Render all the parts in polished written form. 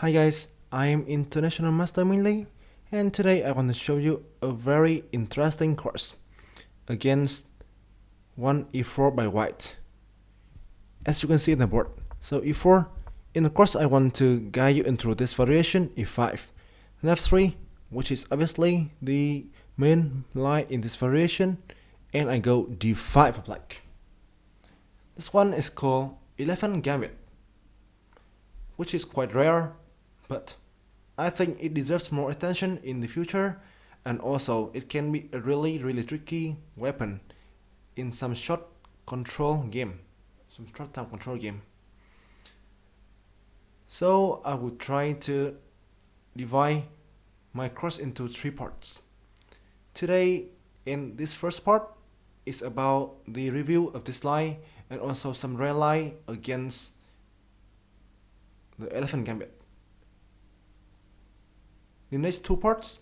Hi guys, I am International Master Minh, and today I want to show you a very interesting course against 1 e4 by white. As you can see in the board, so e4, in the course I want to guide you into this variation e5, and f3, which is obviously the main line in this variation, and I go d5 for black. This one is called 11 Gambit, which is quite rare, but I think it deserves more attention in the future, and also it can be a really tricky weapon in some short time control game. So I will try to divide my course into 3 parts. Today, in this first part, is about the review of this line and also some rare line against the elephant gambit. The next 2 parts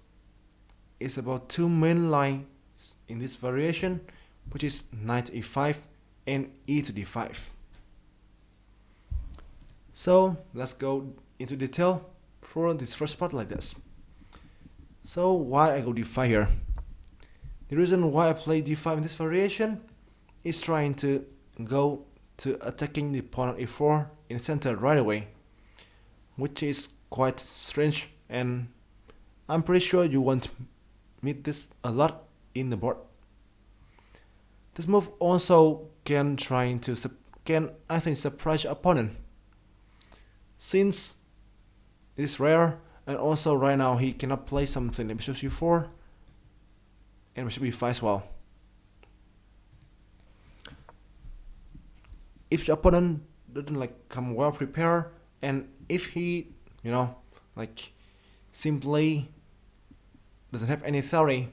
is about 2 main lines in this variation, which is knight e5 and e to d5. So let's go into detail for this first part like this. So why I go d5 here? The reason why I play d5 in this variation is trying to go to attacking the pawn on e4 in the center right away, which is quite strange, and I'm pretty sure you won't meet this a lot in the board. This move also can surprise your opponent, since it's rare, and also right now he cannot play something like bishop c4 and bishop e5 as well. If your opponent doesn't come well prepared, and if he simply doesn't have any theory,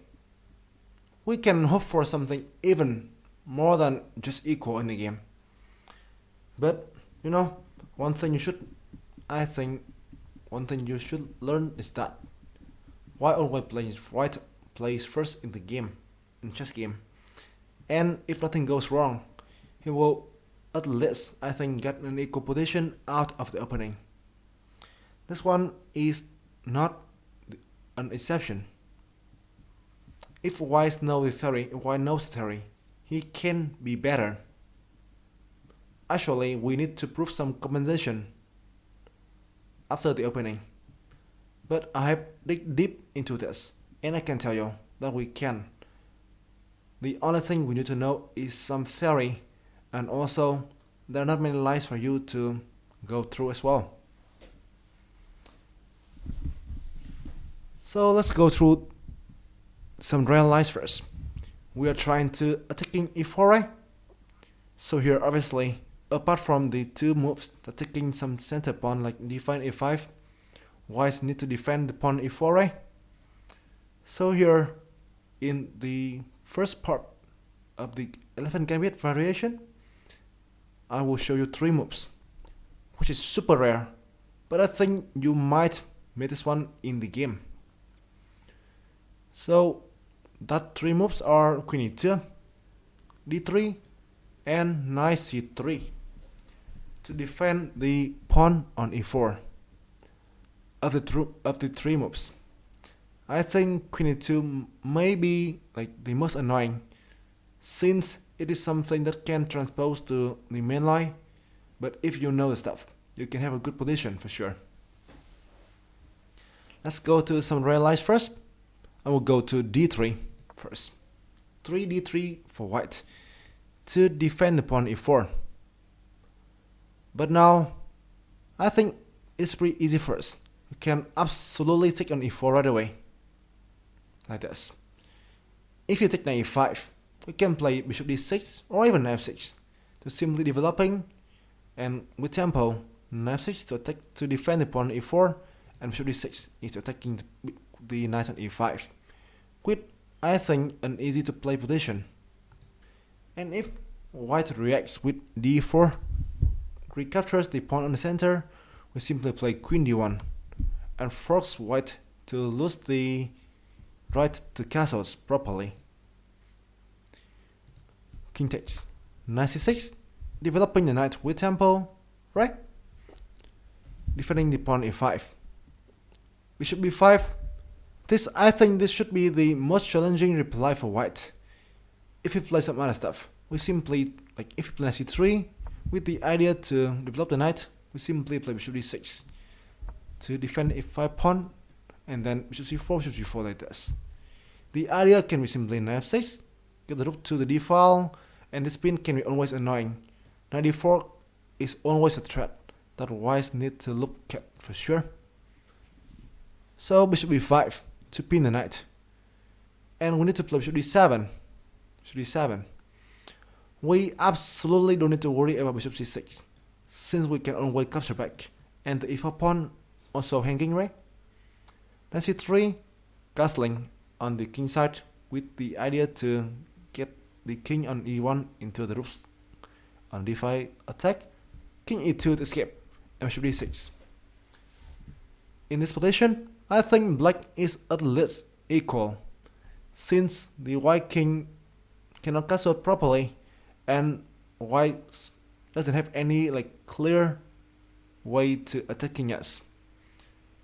we can hope for something even more than just equal in the game. But one thing you should learn is that white plays first in the game, in chess game, and if nothing goes wrong, he will at least get an equal position out of the opening. This one is not an exception. If white knows the theory, he can be better. Actually, we need to prove some compensation after the opening, but I have dig deep into this, and I can tell you that we can. The only thing we need to know is some theory, and also there are not many lines for you to go through as well. So let's go through some real lines first. We are trying to attacking e4, right? So here, obviously, apart from the 2 moves attacking some center pawn like d5 and e5, white need to defend the pawn e4, right? So here, in the first part of the 11 Gambit variation, I will show you 3 moves, which is super rare, but I think you might meet this one in the game. So that 3 moves are queen e2, d3, and knight c3 to defend the pawn on e4. Of the 3 moves, I think queen e2 may be the most annoying, since it is something that can transpose to the main line, but if you know the stuff, you can have a good position for sure. Let's go to some rare lines first. I will go to d3 first. 3d3 for white to defend the pawn e4. But now, I think it's pretty easy first. You can absolutely take on e4 right away, like this. If you take knight e5, we can play bishop d6 or even f6 to simply developing, and with tempo, knight f6 to defend the pawn e4, and bishop d6 is attacking the knight on e5, with I think an easy to play position. And if white reacts with d4, recaptures the pawn on the center, we simply play queen d1 and force white to lose the right to castles properly. King takes, knight c6, developing the knight with tempo, right? defending the pawn e5. Bishop b5. I think this should be the most challenging reply for white. If we play some other stuff, we simply, like if we play c3, with the idea to develop the knight, we simply play bishop d6 to defend a5 pawn, and then bishop c4 like this. The idea can be simply knight f6, get the rook to the d file, and this pin can be always annoying. Knight d4 is always a threat that whites need to look at for sure. So bishop b5 to pin the knight, and we need to play bishop d7. We absolutely don't need to worry about bishop c6, since we can always capture back, and the e4 pawn also hanging, right? Then c3, castling on the king side with the idea to get the king on e1 into the rooks. On d5 attack, king e2 to escape, and bishop d6. In this position, I think black is at least equal, since the white king cannot castle properly, and white doesn't have any clear way to attacking us.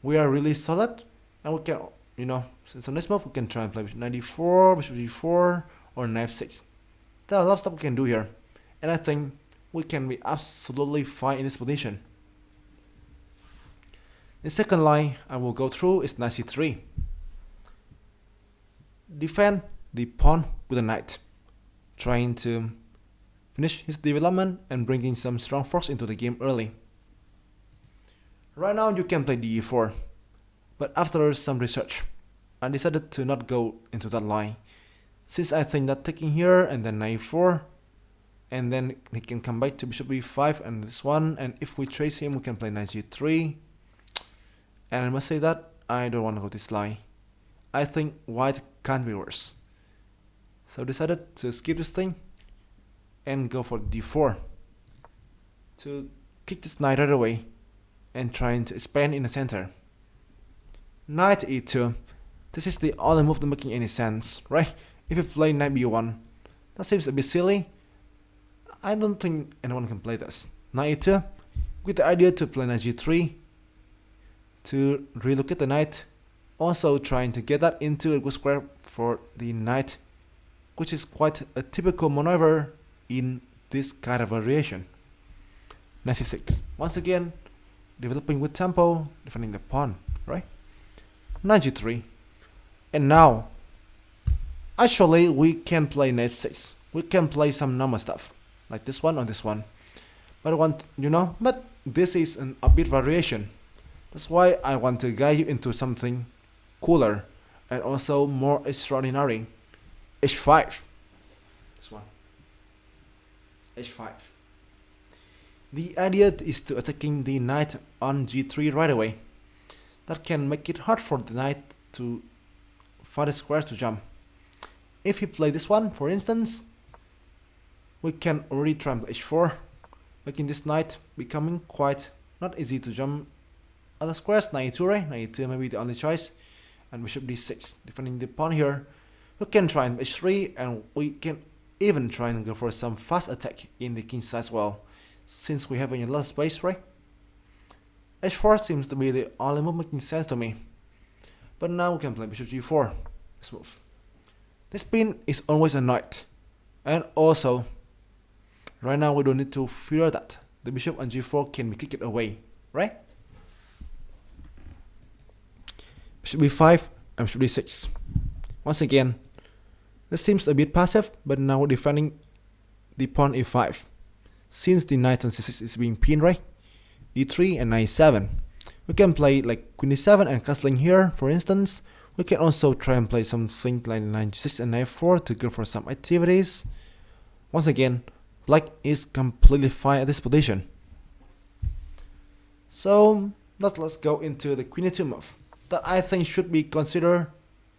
We are really solid, and we can, since on this move we can try and play bishop knight d4, bishop d4, or knight f6. There are a lot of stuff we can do here, and I think we can be absolutely fine in this position. The second line I will go through is knight c3. Defend the pawn with a knight, trying to finish his development and bringing some strong force into the game early. Right now you can play de4, but after some research, I decided to not go into that line, since I think that taking here and then knight e4, and then he can come back to bishop b5 and this one, and if we trace him we can play knight g3, and I must say that I don't want to go this line. I think white can't be worse, so I decided to skip this thing and go for d4 to kick this knight right away and trying to expand in the center. Knight e2. This is the only move not making any sense, right? If you play knight b1, that seems a bit silly. I don't think anyone can play this. Knight e2 with the idea to play knight g3 to relocate the knight, also trying to get that into a good square for the knight, which is quite a typical maneuver in this kind of variation. Knight c6. Once again, developing with tempo, defending the pawn, right? Knight g3. And now, actually we can play knight f6. We can play some normal stuff, like this one or this one. But I want, but this is a bit variation. That's why I want to guide you into something cooler and also more extraordinary. h5. This one. h5. The idea is to attacking the knight on g3 right away. That can make it hard for the knight to find a square to jump. If he play this one, for instance, we can already try h4, making this knight becoming quite not easy to jump other squares. Knight e2, right? Knight e2 may be the only choice, and bishop d6, defending the pawn here. We can try h3, and we can even try and go for some fast attack in the king side as well, since we have a lot of space, right? h4 seems to be the only move making sense to me. But now we can play bishop g4, this move. This pin is always a knight, and also, right now we don't need to fear that the bishop on g4 can be kicked away, right? Bishop b5 and bishop d6. Once again, this seems a bit passive, but now we're defending the pawn e5, since the knight on c6 is being pinned, right? d3 and knight e7. We can play queen e7 and castling here, for instance. We can also try and play something like knight g6 and knight 4 to go for some activities. Once again, black is completely fine at this position. So let's go into the queen e2 move that I think should be considered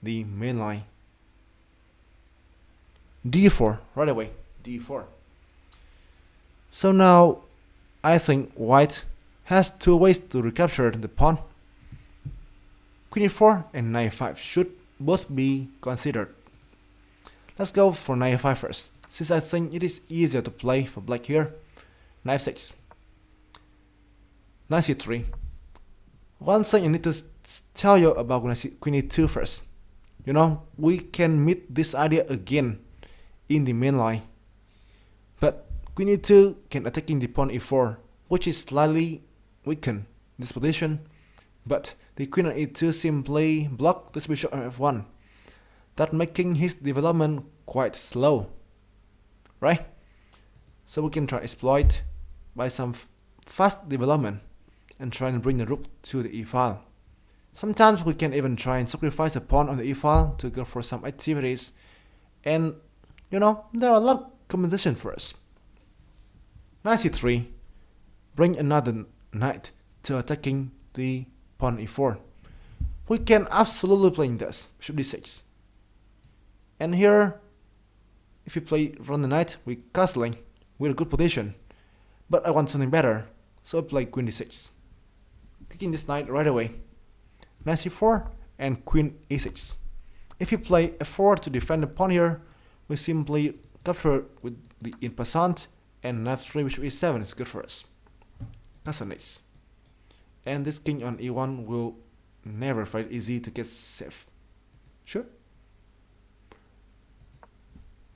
the main line. d4 right away. d4. So now I think white has two ways to recapture the pawn. Queen e4 and knight e5 should both be considered. Let's go for knight e5 first, since I think it is easier to play for black here. Knight f6. Knight c3. One thing I need to tell you about queen e2 first. You know, we can meet this idea again in the main line. But queen e2 can attack in the pawn e4, which is slightly weakened in this position. But the queen on e2 simply block this bishop on f1, that making his development quite slow, right? So we can try exploit by some fast development and try and bring the rook to the e file. Sometimes we can even try and sacrifice a pawn on the e file to go for some activities, and you know, there are a lot of compensation for us. Knight c3, bring another knight to attacking the pawn e4. We can absolutely play this, bishop d6. And here, if you play run the knight, we're castling with a good position. But I want something better, so I play queen d6. Kicking this knight right away. Knight c4 and queen e6. If you play f4 to defend the pawn here, we simply capture with the in passant, and knight 3 bishop e7 is good for us. Castle next. And this king on e1 will never find it easy to get safe. Sure.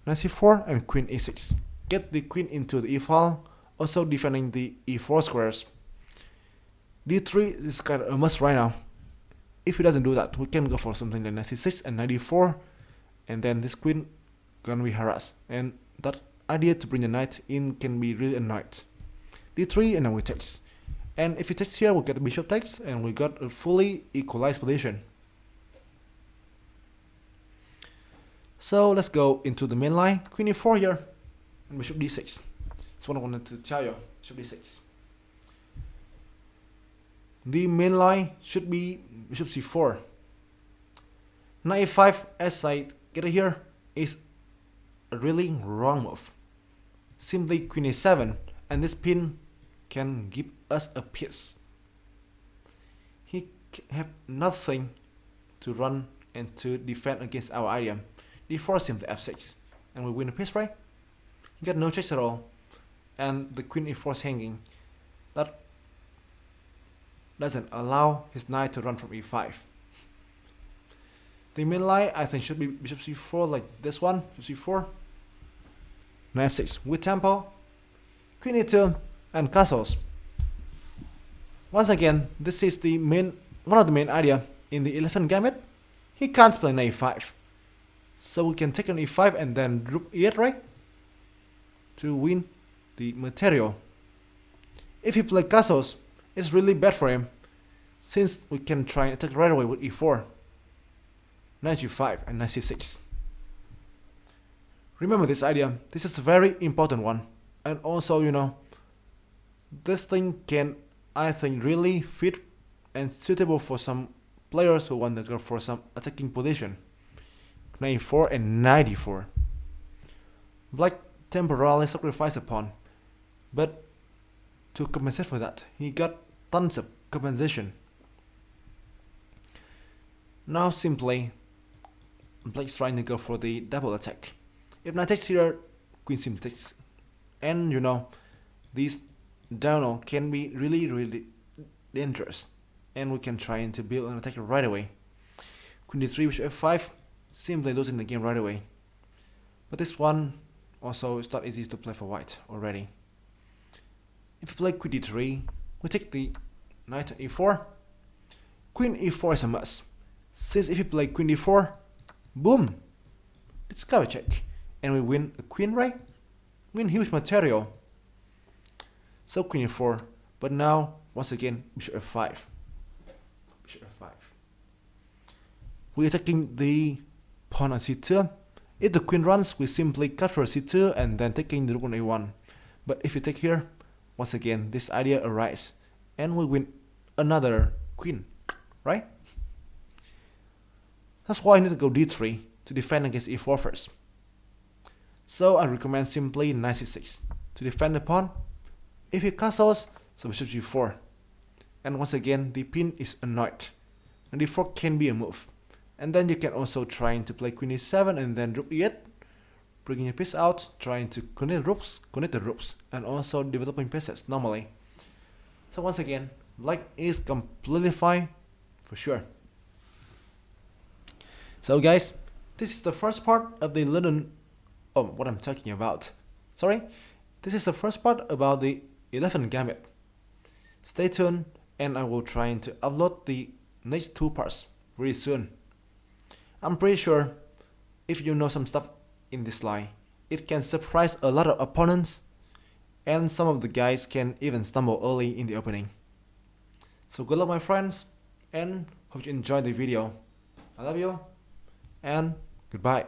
Knight c4 and queen e6. Get the queen into the e file, also defending the e4 squares. d3 is kind of a must right now. If he doesn't do that, we can go for something like knight c6 and knight d4, and then this queen gonna be harassed. And that idea to bring the knight in can be really annoyed. d3 and then we takes. And if he takes here, we get the bishop takes, and we got a fully equalized position. So let's go into the main line. Queen e4 here, and bishop d6. That's what I wanted to tell you. Bishop d6. The main line should be bishop c4. Knight e5, as I get it here, is a really wrong move. Simply queen a7, and this pin can give us a piece. He have nothing to run and to defend against our idea. d4 simply f6, and we win a piece, right? He got no checks at all, and the queen e4 is hanging. That doesn't allow his knight to run from e5. The main line I think should be bishop c4 like this one, bishop c4, knight f6 with tempo, queen e2, and castles. Once again, this is the one of the main idea in the 11th Gambit. He can't play knight e5, so we can take on e5 and then rook e8, right, to win the material. If he plays castles, it's really bad for him, since we can try and attack right away with e4, knight g5 and knight c6. Remember this idea, this is a very important one, and also, you know, this thing can, I think, really fit and suitable for some players who want to go for some attacking position. Knight e4 and knight d4. Black temporarily sacrificed a pawn, but to compensate for that, he got tons of compensation. Now simply, Black's trying to go for the double attack. If knight takes here, queen simply takes, and you know, these diagonal can be really dangerous, and we can try to build an attack right away. Queen d3 bishop f5, simply losing the game right away. But this one also is not easy to play for white already. If we play queen d3, we take the knight to e4. Queen e4 is a must, since if you play queen d4, boom, it's cover check, and we win a queen, right? Win huge material. So queen e4, but now once again bishop f5. Bishop f5. We're attacking the pawn on c2. If the queen runs, we simply capture c2 and then taking the rook on a1. But if you take here, once again this idea arises, and we win another queen, right? That's why I need to go d3 to defend against e4 first. So I recommend simply knight c6 to defend the pawn. If he castles, so bishop g4. And once again, the pin is annoyed, and d4 can be a move. And then you can also try to play queen e7 and then rook e8, bringing a piece out, trying to connect the ropes, and also developing pieces normally. So once again, Black is completely fine, for sure. So guys, this is the first part of the London. Oh, what I'm talking about. Sorry, this is the first part about the 11 Gambit. Stay tuned, and I will try to upload the next two parts really soon. I'm pretty sure if you know some stuff in this line, it can surprise a lot of opponents, and some of the guys can even stumble early in the opening. So good luck my friends, and hope you enjoyed the video. I love you, and goodbye.